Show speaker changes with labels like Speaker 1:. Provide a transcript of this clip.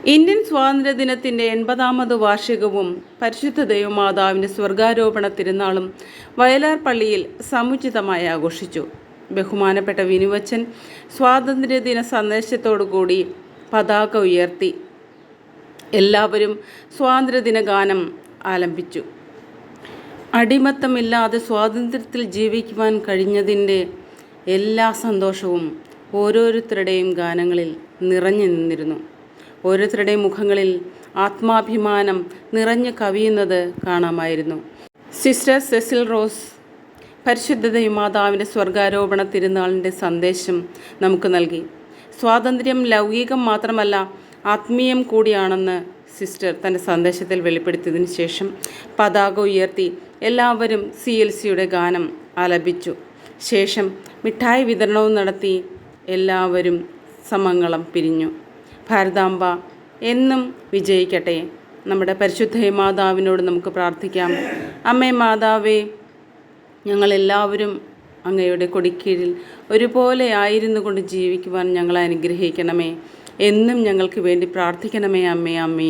Speaker 1: Indian സ്വാതന്ത്ര്യദിനത്തിൻ്റെ 80ാമത് വാർഷികവും പരിശുദ്ധ ദൈവമാതാവിൻ്റെ സ്വർഗാരോപണ തിരുനാളും വയലാർ പള്ളിയിൽ സമുചിതമായി ആഘോഷിച്ചു. ബഹുമാനപ്പെട്ട വിനുവച്ചൻ സ്വാതന്ത്ര്യദിന സന്ദേശത്തോടുകൂടി പതാക ഉയർത്തി. എല്ലാവരും സ്വാതന്ത്ര്യദിന ഗാനം ആലപിച്ചു. അടിമത്തമില്ലാതെ സ്വാതന്ത്ര്യത്തിൽ ജീവിക്കുവാൻ കഴിഞ്ഞതിൻ്റെ എല്ലാ സന്തോഷവും ഓരോരുത്തരുടെയും ഗാനങ്ങളിൽ നിറഞ്ഞു നിന്നിരുന്നു. ഓരോരുത്തരുടെയും മുഖങ്ങളിൽ ആത്മാഭിമാനം നിറഞ്ഞു കവിയുന്നത് കാണാമായിരുന്നു. സിസ്റ്റർ സെസിൽ റോസ് പരിശുദ്ധ ദൈവമാതാവിൻ്റെ സ്വർഗാരോപണ തിരുനാളിൻ്റെ സന്ദേശം നമുക്ക് നൽകി. സ്വാതന്ത്ര്യം ലൗകികം മാത്രമല്ല, ആത്മീയം കൂടിയാണെന്ന് സിസ്റ്റർ തൻ്റെ സന്ദേശത്തിൽ വെളിപ്പെടുത്തിയതിനു ശേഷം പതാക ഉയർത്തി എല്ലാവരും CLCയുടെ ഗാനം ആലപിച്ചു. ശേഷം മിഠായി വിതരണവും നടത്തി എല്ലാവരും സമംഗളം പിരിഞ്ഞു. ഭാരതാംബ എന്നും വിജയിക്കട്ടെ. നമ്മുടെ പരിശുദ്ധ മാതാവിനോട് നമുക്ക് പ്രാർത്ഥിക്കാം. അമ്മേ മാതാവേ, ഞങ്ങളെല്ലാവരും അങ്ങയുടെ കൊടിക്കീഴിൽ ഒരുപോലെ ആയിരുന്നു കൊണ്ട് ജീവിക്കുവാൻ ഞങ്ങളെ അനുഗ്രഹിക്കണമേ. എന്നും ഞങ്ങൾക്ക് വേണ്ടി പ്രാർത്ഥിക്കണമേ അമ്മേ.